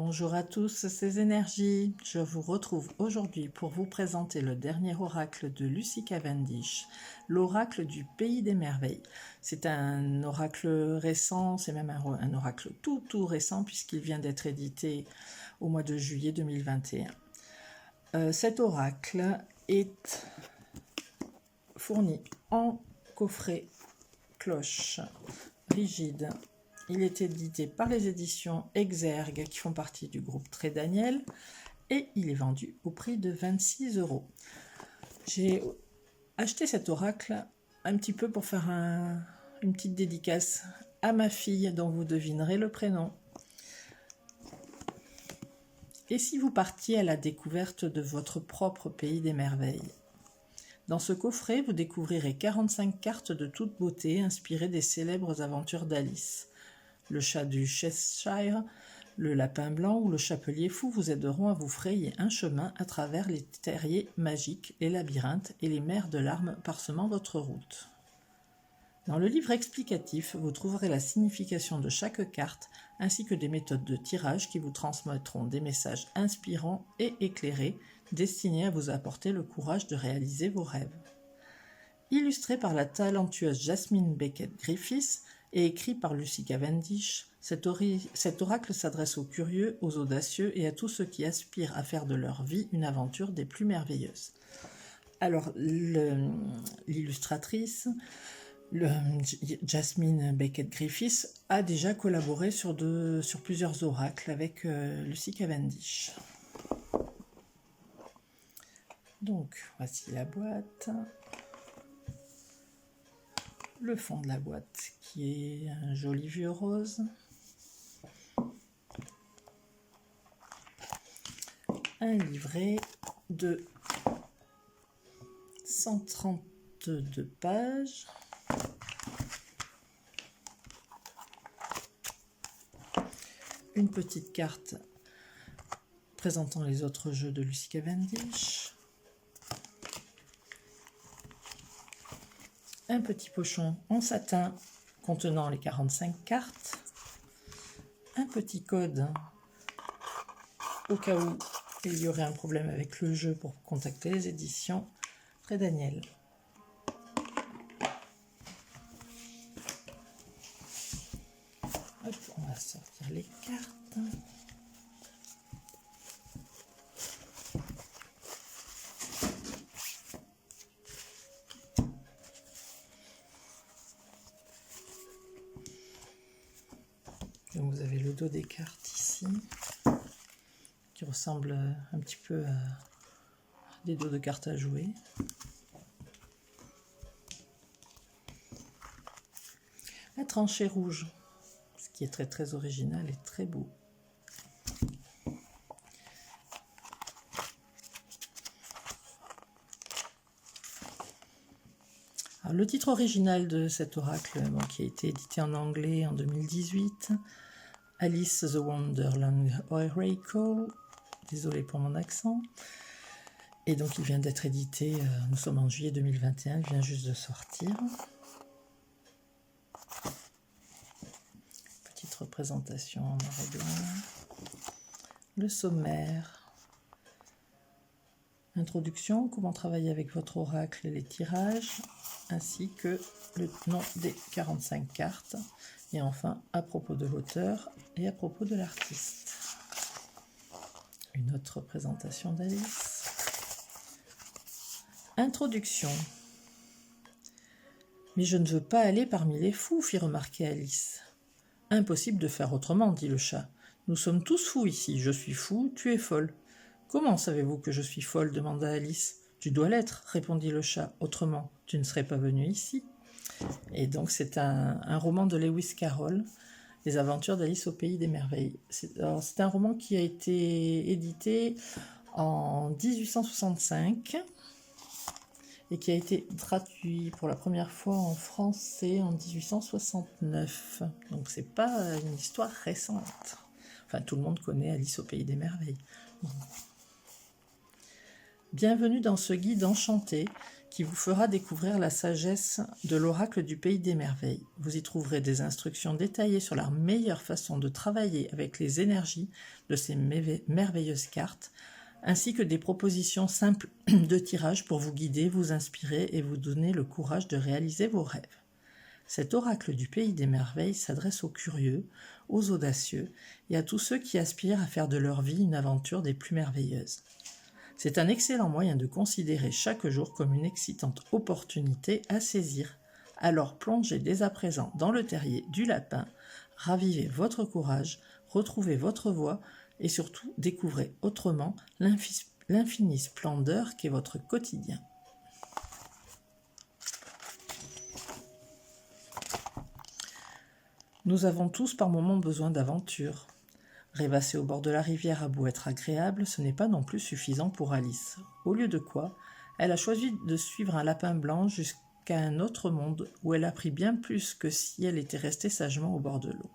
Bonjour à tous, ces énergies. Je vous retrouve aujourd'hui pour vous présenter le dernier oracle de Lucy Cavendish, l'oracle du Pays des Merveilles. C'est un oracle récent, c'est même un oracle tout récent puisqu'il vient d'être édité au mois de juillet 2021. Cet oracle est fourni en coffret cloche rigide. Il est édité par les éditions Exergue qui font partie du groupe Très Daniel et il est vendu au prix de 26 €. J'ai acheté cet oracle un petit peu pour faire une petite dédicace à ma fille dont vous devinerez le prénom. Et si vous partiez à la découverte de votre propre pays des merveilles? Dans ce coffret, vous découvrirez 45 cartes de toute beauté inspirées des célèbres aventures d'Alice. Le chat du Cheshire, le lapin blanc ou le chapelier fou vous aideront à vous frayer un chemin à travers les terriers magiques, les labyrinthes et les mers de larmes parsemant votre route. Dans le livre explicatif, vous trouverez la signification de chaque carte ainsi que des méthodes de tirage qui vous transmettront des messages inspirants et éclairés destinés à vous apporter le courage de réaliser vos rêves. Illustré par la talentueuse Jasmine Beckett-Griffiths et écrit par Lucy Cavendish, cet oracle s'adresse aux curieux, aux audacieux et à tous ceux qui aspirent à faire de leur vie une aventure des plus merveilleuses. Alors, l'illustratrice, Jasmine Beckett-Griffiths, a déjà collaboré sur plusieurs oracles avec Lucy Cavendish. Donc, voici la boîte. Le fond de la boîte qui est un joli vieux rose. Un livret de 132 pages. Une petite carte présentant les autres jeux de Lucy Cavendish. Un petit pochon en satin contenant les 45 cartes, un petit code au cas où il y aurait un problème avec le jeu pour contacter les éditions Très Daniel. Hop, on va sortir les cartes. Donc vous avez le dos des cartes ici, qui ressemble un petit peu à des dos de cartes à jouer. La tranchée rouge, ce qui est très original et très beau. Alors, le titre original de cet oracle, qui a été édité en anglais en 2018, Alice the Wonderland Oracle, désolé pour mon accent, et donc il vient d'être édité, nous sommes en juillet 2021, il vient juste de sortir. Petite représentation en noir et blanc, le sommaire, introduction, comment travailler avec votre oracle et les tirages, ainsi que le nom des 45 cartes, et enfin à propos de l'auteur et à propos de l'artiste. Une autre présentation d'Alice. Introduction. Mais je ne veux pas aller parmi les fous, fit remarquer Alice. Impossible de faire autrement, dit le chat. Nous sommes tous fous ici. Je suis fou, tu es folle. Comment savez-vous que je suis folle, demanda Alice. Tu dois l'être, répondit le chat. Autrement, tu ne serais pas venu ici. Et donc c'est un roman de Lewis Carroll, Les aventures d'Alice au Pays des Merveilles. C'est un roman qui a été édité en 1865 et qui a été traduit pour la première fois en français en 1869. Donc c'est pas une histoire récente. Enfin, tout le monde connaît Alice au Pays des Merveilles. Bienvenue dans ce guide enchanté qui vous fera découvrir la sagesse de l'oracle du pays des merveilles. Vous y trouverez des instructions détaillées sur la meilleure façon de travailler avec les énergies de ces merveilleuses cartes, ainsi que des propositions simples de tirage pour vous guider, vous inspirer et vous donner le courage de réaliser vos rêves. Cet oracle du pays des merveilles s'adresse aux curieux, aux audacieux et à tous ceux qui aspirent à faire de leur vie une aventure des plus merveilleuses. C'est un excellent moyen de considérer chaque jour comme une excitante opportunité à saisir. Alors plongez dès à présent dans le terrier du lapin, ravivez votre courage, retrouvez votre voix et surtout découvrez autrement l'infinie splendeur qu'est votre quotidien. Nous avons tous par moments besoin d'aventure. Rêvasser au bord de la rivière a beau être agréable, ce n'est pas non plus suffisant pour Alice. Au lieu de quoi, elle a choisi de suivre un lapin blanc jusqu'à un autre monde où elle a appris bien plus que si elle était restée sagement au bord de l'eau.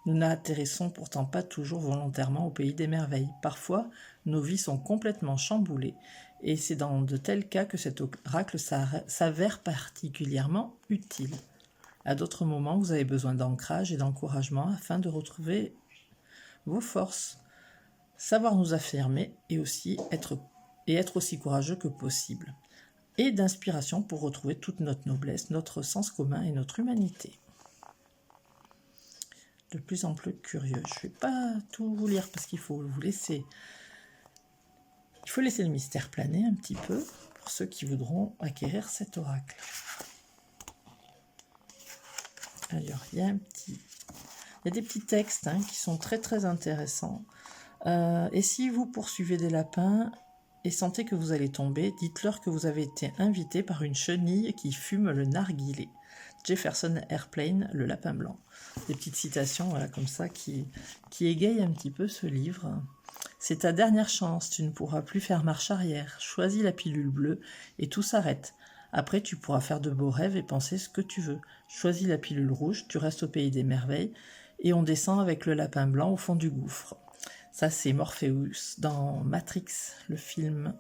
Nous n'atterrissons pourtant pas toujours volontairement au pays des merveilles. Parfois, nos vies sont complètement chamboulées, et c'est dans de tels cas que cet oracle s'avère particulièrement utile. À d'autres moments, vous avez besoin d'ancrage et d'encouragement afin de retrouver vos forces, savoir nous affirmer et être aussi courageux que possible, et d'inspiration pour retrouver toute notre noblesse, notre sens commun et notre humanité. De plus en plus curieux. Je ne vais pas tout vous lire parce qu'il faut laisser le mystère planer un petit peu pour ceux qui voudront acquérir cet oracle. Alors, il y a des petits textes qui sont très très intéressants. Et si vous poursuivez des lapins et sentez que vous allez tomber, dites-leur que vous avez été invité par une chenille qui fume le narguilé. Jefferson Airplane, le lapin blanc. Des petites citations comme ça qui égayent un petit peu ce livre. C'est ta dernière chance, tu ne pourras plus faire marche arrière. Choisis la pilule bleue et tout s'arrête. Après, tu pourras faire de beaux rêves et penser ce que tu veux. Choisis la pilule rouge, tu restes au pays des merveilles, et on descend avec le lapin blanc au fond du gouffre. Ça, c'est Morpheus dans Matrix, le film.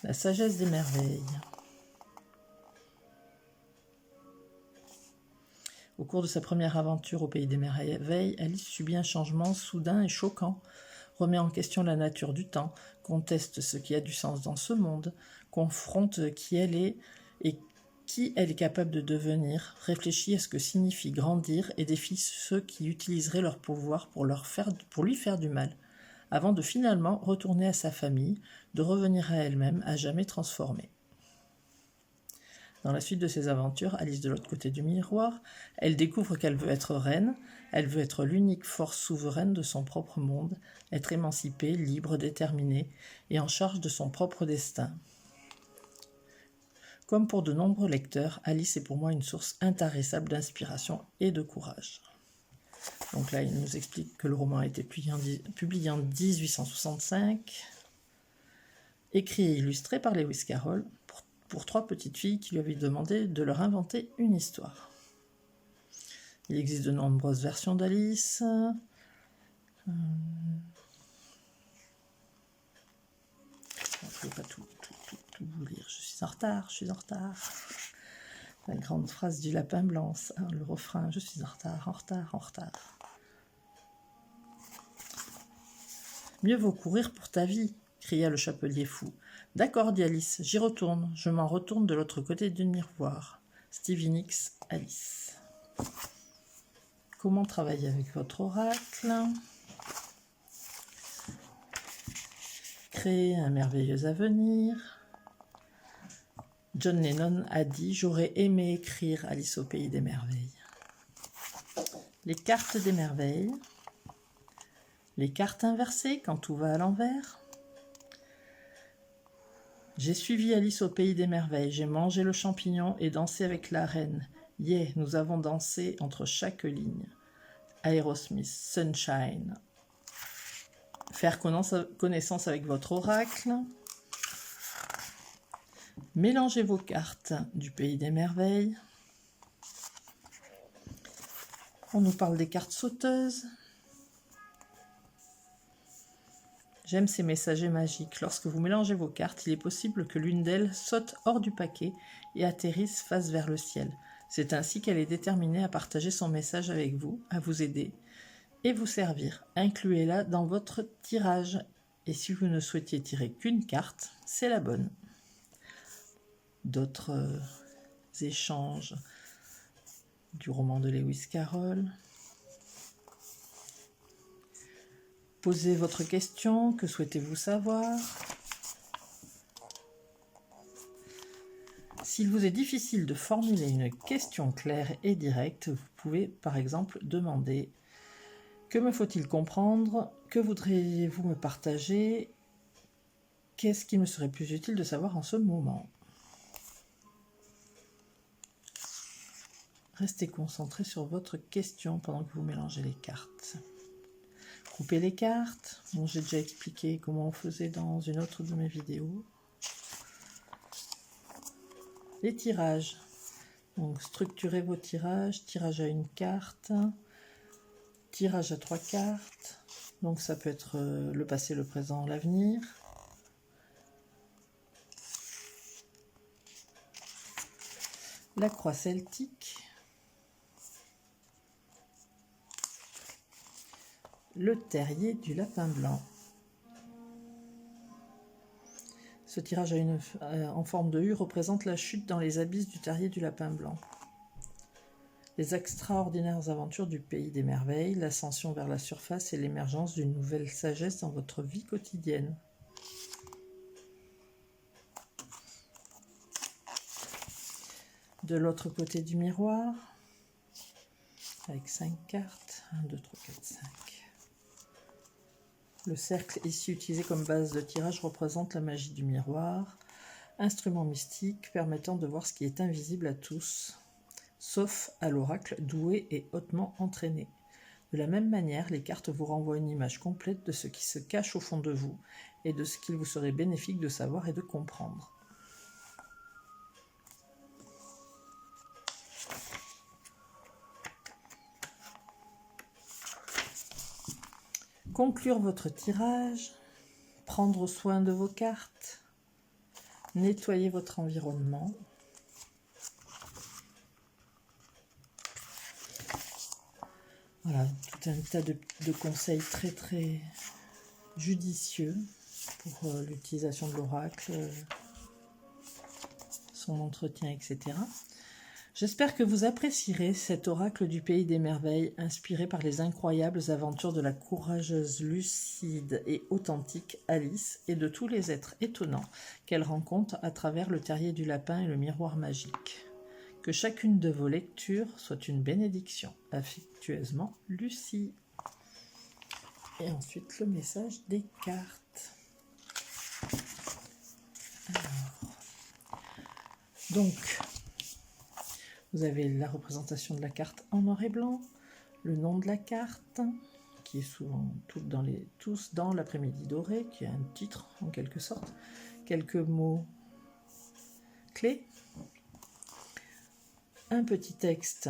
La sagesse des merveilles. Au cours de sa première aventure au pays des merveilles, Alice subit un changement soudain et choquant, remet en question la nature du temps, conteste ce qui a du sens dans ce monde, confronte qui elle est et qui elle est capable de devenir, réfléchit à ce que signifie grandir et défie ceux qui utiliseraient leur pouvoir pour lui faire du mal, avant de finalement retourner à sa famille, de revenir à elle-même à jamais transformée. Dans la suite de ses aventures, Alice de l'autre côté du miroir, elle découvre qu'elle veut être reine, elle veut être l'unique force souveraine de son propre monde, être émancipée, libre, déterminée et en charge de son propre destin. Comme pour de nombreux lecteurs, Alice est pour moi une source intarissable d'inspiration et de courage. Donc là, il nous explique que le roman a été publié en 1865, écrit et illustré par Lewis Carroll, pour 3 petites filles qui lui avaient demandé de leur inventer une histoire. Il existe de nombreuses versions d'Alice. Je ne vais pas tout vous lire. Je suis en retard. La grande phrase du lapin blanc, le refrain, je suis en retard. Mieux vaut courir pour ta vie, cria le chapelier fou. D'accord, dit Alice, j'y retourne. Je m'en retourne de l'autre côté du miroir. Stevie Nicks, Alice. Comment travailler avec votre oracle? Créer un merveilleux avenir. John Lennon a dit « J'aurais aimé écrire Alice au pays des merveilles ». Les cartes des merveilles. Les cartes inversées quand tout va à l'envers. J'ai suivi Alice au pays des merveilles, j'ai mangé le champignon et dansé avec la reine. Yeah, nous avons dansé entre chaque ligne. Aerosmith, Sunshine. Faire connaissance avec votre oracle. Mélangez vos cartes du pays des merveilles. On nous parle des cartes sauteuses. J'aime ces messagers magiques. Lorsque vous mélangez vos cartes, il est possible que l'une d'elles saute hors du paquet et atterrisse face vers le ciel. C'est ainsi qu'elle est déterminée à partager son message avec vous, à vous aider et vous servir. Incluez-la dans votre tirage. Et si vous ne souhaitiez tirer qu'une carte, c'est la bonne. D'autres échanges du roman de Lewis Carroll. Posez votre question, que souhaitez-vous savoir? S'il vous est difficile de formuler une question claire et directe, vous pouvez par exemple demander « Que me faut-il comprendre? Que voudriez-vous me partager? Qu'est-ce qui me serait plus utile de savoir en ce moment ?» Restez concentré sur votre question pendant que vous mélangez les cartes. Coupez les cartes. Bon, j'ai déjà expliqué comment on faisait dans une autre de mes vidéos. Les tirages. Donc, structurez vos tirages. Tirage à une carte. Tirage à 3 cartes. Donc, ça peut être le passé, le présent, l'avenir. La croix celtique. Le terrier du lapin blanc. Ce tirage en forme de U représente la chute dans les abysses du terrier du lapin blanc. Les extraordinaires aventures du pays des merveilles, l'ascension vers la surface et l'émergence d'une nouvelle sagesse dans votre vie quotidienne. De l'autre côté du miroir, avec 5 cartes, 1, 2, 3, 4, 5. Le cercle ici utilisé comme base de tirage représente la magie du miroir, instrument mystique permettant de voir ce qui est invisible à tous, sauf à l'oracle doué et hautement entraîné. De la même manière, les cartes vous renvoient une image complète de ce qui se cache au fond de vous et de ce qu'il vous serait bénéfique de savoir et de comprendre. Conclure votre tirage, prendre soin de vos cartes, nettoyer votre environnement. Voilà, tout un tas de conseils très très judicieux pour l'utilisation de l'oracle, son entretien, etc. J'espère que vous apprécierez cet oracle du pays des merveilles, inspiré par les incroyables aventures de la courageuse, lucide et authentique Alice et de tous les êtres étonnants qu'elle rencontre à travers le terrier du lapin et le miroir magique. Que chacune de vos lectures soit une bénédiction. Affectueusement, Lucie. Et ensuite, le message des cartes. Alors, donc, vous avez la représentation de la carte en noir et blanc, le nom de la carte, qui est souvent tous dans l'après-midi doré, qui a un titre en quelque sorte, quelques mots clés, un petit texte,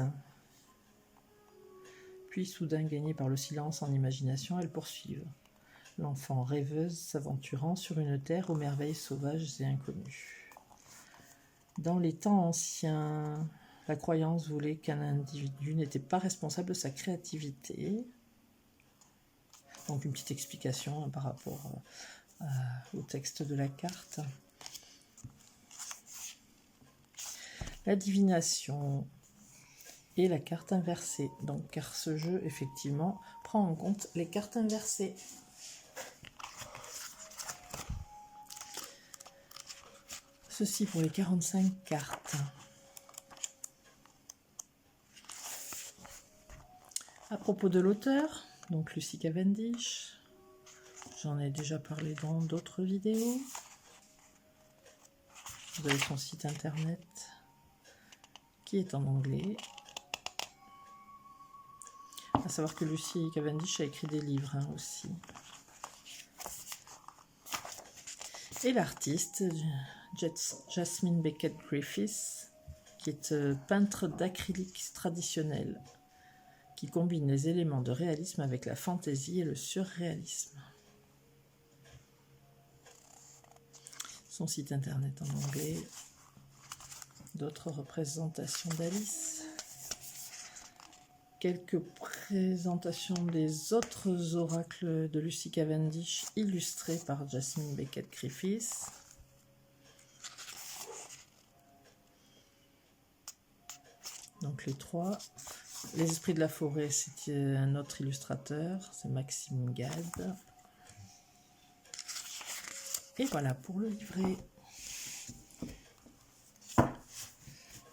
puis soudain gagné par le silence en imagination, elles poursuivent. L'enfant rêveuse s'aventurant sur une terre aux merveilles sauvages et inconnues. Dans les temps anciens, la croyance voulait qu'un individu n'était pas responsable de sa créativité. Donc une petite explication par rapport au texte de la carte. La divination et la carte inversée. Donc, car ce jeu, effectivement, prend en compte les cartes inversées. Ceci pour les 45 cartes. À propos de l'auteur, donc Lucie Cavendish, j'en ai déjà parlé dans d'autres vidéos. Vous avez son site internet qui est en anglais. À savoir que Lucie Cavendish a écrit des livres aussi. Et l'artiste, Jasmine Beckett Griffiths, qui est peintre d'acrylique traditionnel, qui combine les éléments de réalisme avec la fantaisie et le surréalisme. son site internet en anglais, d'autres représentations d'Alice, quelques présentations des autres oracles de Lucy Cavendish illustrés par Jasmine Beckett Griffiths. Donc les trois. Les esprits de la forêt, c'est un autre illustrateur, c'est Maxime Gade. Et voilà pour le livret.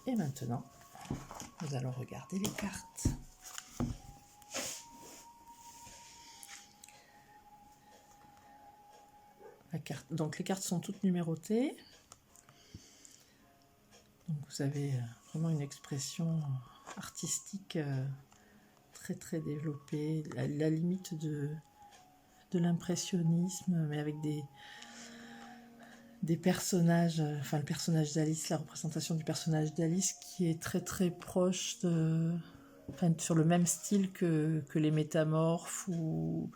Et maintenant, nous allons regarder les cartes. Donc les cartes sont toutes numérotées. Donc vous avez vraiment une expression artistique très très développée, à la limite de l'impressionnisme, mais avec des personnages, enfin le personnage d'Alice, la représentation du personnage d'Alice qui est très très proche sur le même style que les métamorphes ou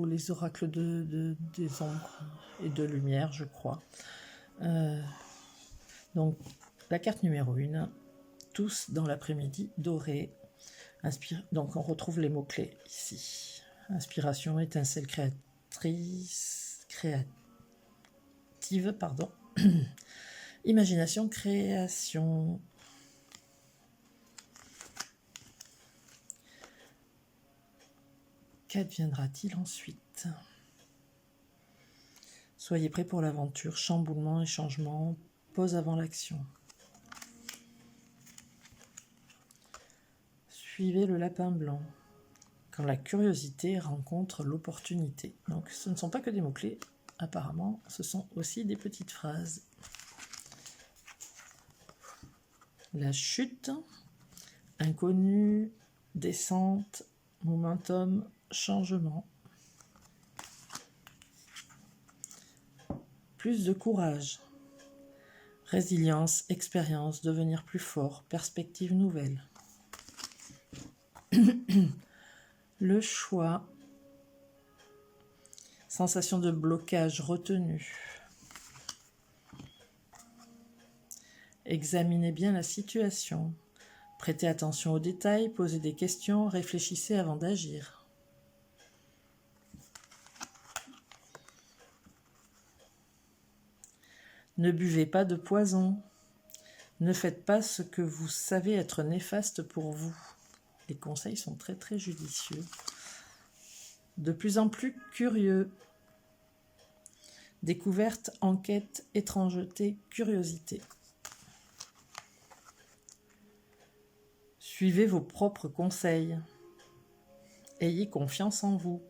les oracles des ombres et de lumière, je crois. Donc la carte numéro 1, tous dans l'après-midi doré. Donc on retrouve les mots-clés ici. Inspiration, étincelle créative, imagination, création. Qu'adviendra-t-il ensuite? Soyez prêts pour l'aventure, chamboulement et changement, pause avant l'action. Suivez le lapin blanc. Quand la curiosité rencontre l'opportunité. Donc ce ne sont pas que des mots-clés, apparemment, ce sont aussi des petites phrases. La chute, inconnu, descente, momentum, changement. Plus de courage. Résilience, expérience, devenir plus fort, perspective nouvelle. Le choix. Sensation de blocage, retenue. Examinez bien la situation. Prêtez attention aux détails, posez des questions, réfléchissez avant d'agir. Ne buvez pas de poison. Ne faites pas ce que vous savez être néfaste pour vous. Les conseils sont très très judicieux. De plus en plus curieux. Découverte, enquête, étrangeté, curiosité. Suivez vos propres conseils. Ayez confiance en vous.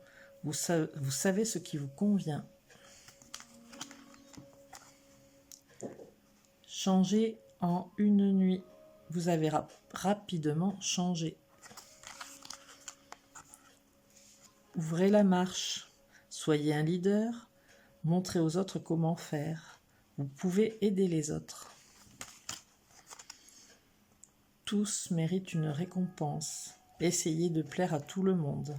Vous savez ce qui vous convient. Changez en une nuit. Vous avez rapidement changé. Ouvrez la marche. Soyez un leader. Montrez aux autres comment faire. Vous pouvez aider les autres. Tous méritent une récompense. Essayez de plaire à tout le monde.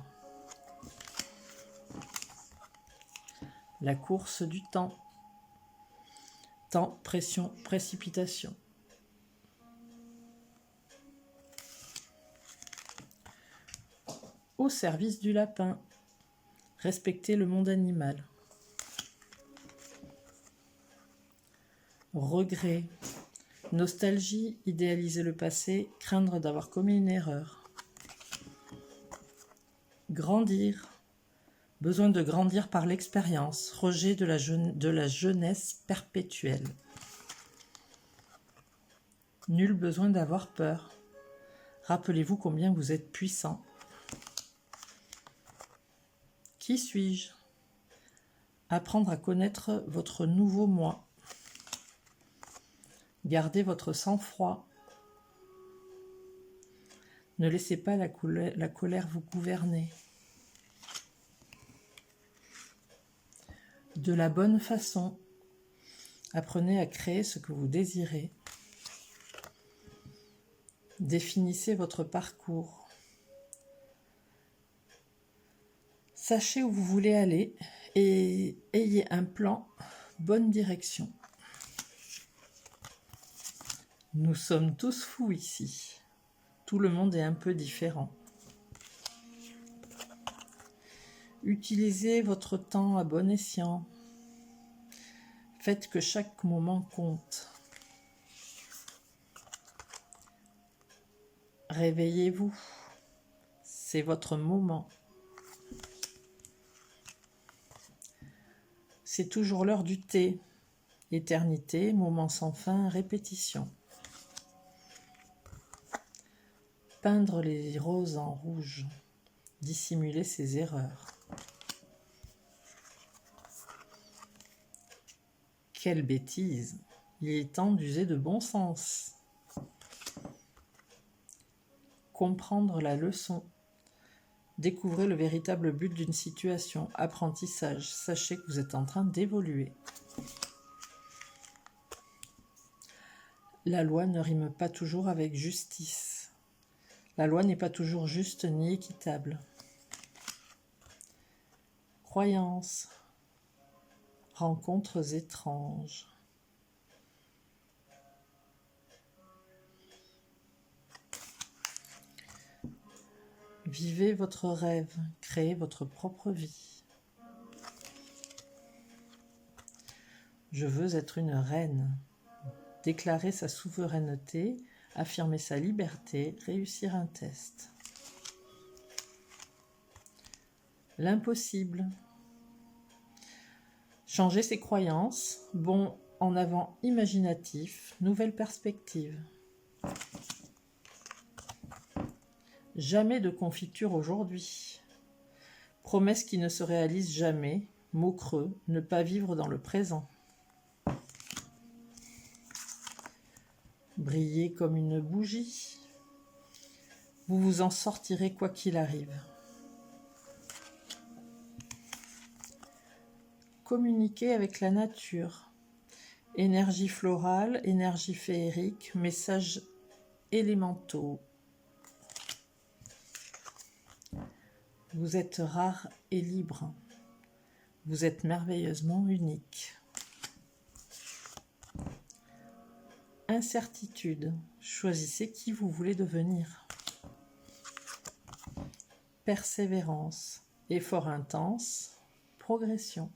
La course du temps. Temps, pression, précipitation. Au service du lapin. Respectez le monde animal. Regret. Nostalgie, idéaliser le passé, craindre d'avoir commis une erreur. Grandir. Besoin de grandir par l'expérience, rejet de la jeunesse perpétuelle. Nul besoin d'avoir peur. Rappelez-vous combien vous êtes puissant. Qui suis-je? Apprendre à connaître votre nouveau moi. Gardez votre sang-froid. Ne laissez pas la colère vous gouverner. De la bonne façon. Apprenez à créer ce que vous désirez. Définissez votre parcours. Sachez où vous voulez aller et ayez un plan, bonne direction. Nous sommes tous fous ici. Tout le monde est un peu différent. Utilisez votre temps à bon escient. Faites que chaque moment compte. Réveillez-vous. C'est votre moment. C'est toujours l'heure du thé. Éternité, moment sans fin, répétition. Peindre les roses en rouge. Dissimuler ses erreurs. Quelle bêtise! Il est temps d'user de bon sens. Comprendre la leçon. Découvrez le véritable but d'une situation. Apprentissage. Sachez que vous êtes en train d'évoluer. La loi ne rime pas toujours avec justice. La loi n'est pas toujours juste ni équitable. Croyances. Rencontres étranges. Vivez votre rêve, créez votre propre vie. Je veux être une reine. Déclarer sa souveraineté, affirmer sa liberté, réussir un test. L'impossible. Changer ses croyances, bond en avant imaginatif, nouvelle perspective. Jamais de confiture aujourd'hui. Promesse qui ne se réalise jamais, mot creux, ne pas vivre dans le présent. Briller comme une bougie. Vous vous en sortirez quoi qu'il arrive. Communiquer avec la nature. Énergie florale, énergie féerique, messages élémentaux. Vous êtes rare et libre. Vous êtes merveilleusement unique. Incertitude. Choisissez qui vous voulez devenir. Persévérance. Effort intense. Progression.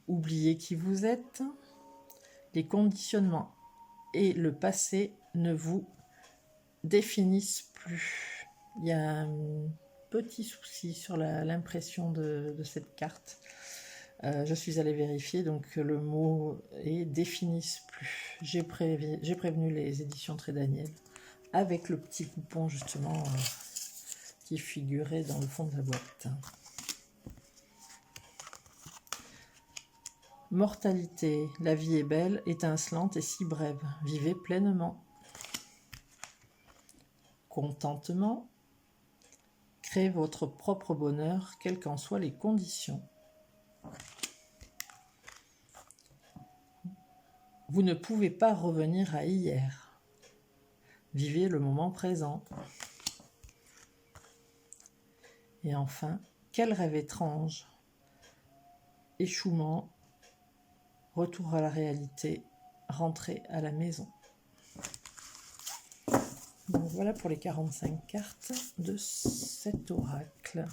Oubliez qui vous êtes. Les conditionnements et le passé ne vous définissent plus. Il y a un petit souci sur l'impression de cette carte. Je suis allée vérifier, donc le mot est définissent plus. J'ai prévenu les éditions Très Daniel avec le petit coupon justement qui figurait dans le fond de la boîte. Mortalité, la vie est belle, étincelante et si brève. Vivez pleinement. Contentement, créez votre propre bonheur, quelles qu'en soient les conditions. Vous ne pouvez pas revenir à hier. Vivez le moment présent. Et enfin, quel rêve étrange. Échouement, retour à la réalité, rentrez à la maison. Donc voilà pour les 45 cartes de cet oracle.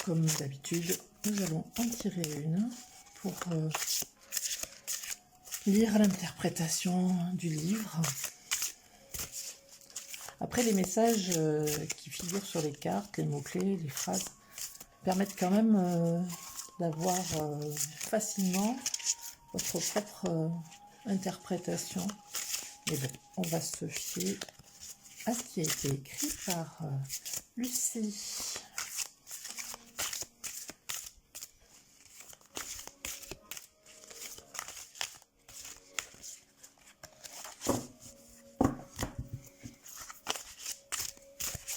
Comme d'habitude, nous allons en tirer une pour lire l'interprétation du livre. Après, les messages qui figurent sur les cartes, les mots-clés, les phrases, permettent quand même d'avoir facilement votre propre interprétation. Et bon, on va se fier à ce qui a été écrit par Lucie.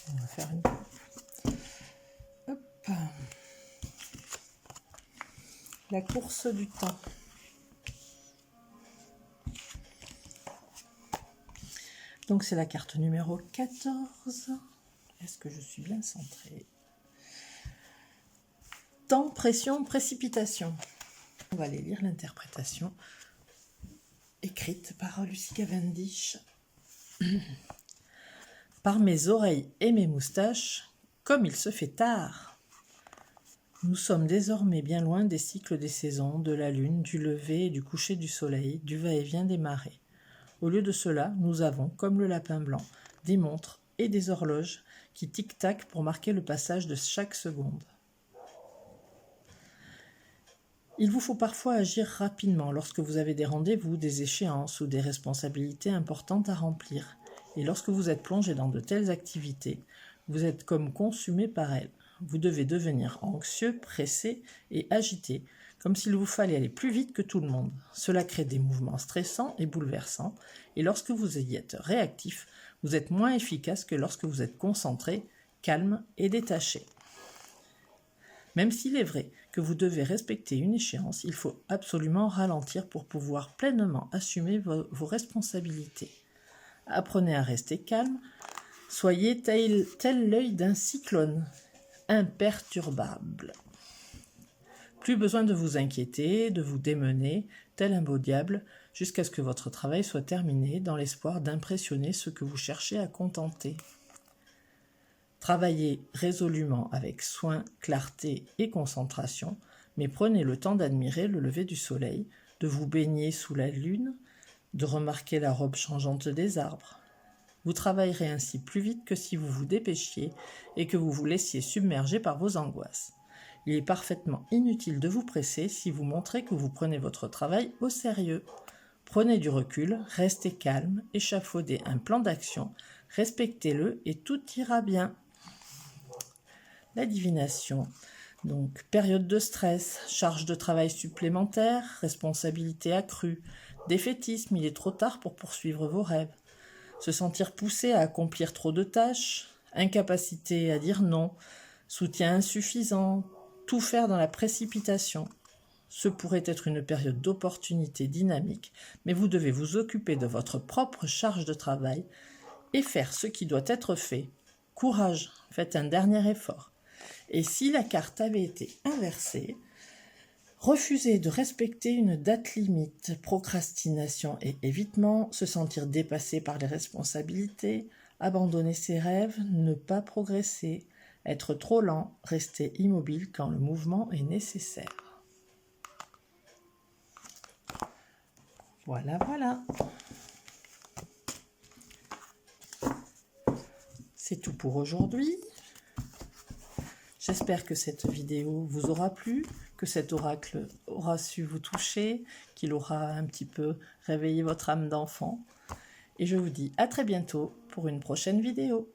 On va faire une... Hop. La course du temps. Donc c'est la carte numéro 14. Est-ce que je suis bien centrée? Temps, pression, précipitation. On va aller lire l'interprétation écrite par Lucy Cavendish. Par mes oreilles et mes moustaches, comme il se fait tard. Nous sommes désormais bien loin des cycles des saisons, de la lune, du lever et du coucher du soleil, du va-et-vient des marées. Au lieu de cela, nous avons, comme le lapin blanc, des montres et des horloges qui tic-tac pour marquer le passage de chaque seconde. Il vous faut parfois agir rapidement lorsque vous avez des rendez-vous, des échéances ou des responsabilités importantes à remplir. Et lorsque vous êtes plongé dans de telles activités, vous êtes comme consumé par elles. Vous devez devenir anxieux, pressé et agité, comme s'il vous fallait aller plus vite que tout le monde. Cela crée des mouvements stressants et bouleversants, et lorsque vous y êtes réactif, vous êtes moins efficace que lorsque vous êtes concentré, calme et détaché. Même s'il est vrai que vous devez respecter une échéance, il faut absolument ralentir pour pouvoir pleinement assumer vos responsabilités. Apprenez à rester calme, soyez tel l'œil d'un cyclone, imperturbable. Plus besoin de vous inquiéter, de vous démener, tel un beau diable, jusqu'à ce que votre travail soit terminé dans l'espoir d'impressionner ceux que vous cherchez à contenter. Travaillez résolument avec soin, clarté et concentration, mais prenez le temps d'admirer le lever du soleil, de vous baigner sous la lune, de remarquer la robe changeante des arbres. Vous travaillerez ainsi plus vite que si vous vous dépêchiez et que vous vous laissiez submerger par vos angoisses. Il est parfaitement inutile de vous presser si vous montrez que vous prenez votre travail au sérieux. Prenez du recul, restez calme, échafaudez un plan d'action, respectez-le et tout ira bien. La divination. Donc, période de stress, charge de travail supplémentaire, responsabilité accrue, défaitisme, il est trop tard pour poursuivre vos rêves. Se sentir poussé à accomplir trop de tâches, incapacité à dire non, soutien insuffisant, tout faire dans la précipitation. Ce pourrait être une période d'opportunité dynamique, mais vous devez vous occuper de votre propre charge de travail et faire ce qui doit être fait. Courage, faites un dernier effort. Et si la carte avait été inversée, refusez de respecter une date limite, procrastination et évitement, se sentir dépassé par les responsabilités, abandonner ses rêves, ne pas progresser, être trop lent, rester immobile quand le mouvement est nécessaire. Voilà. C'est tout pour aujourd'hui. J'espère que cette vidéo vous aura plu, que cet oracle aura su vous toucher, qu'il aura un petit peu réveillé votre âme d'enfant. Et je vous dis à très bientôt pour une prochaine vidéo.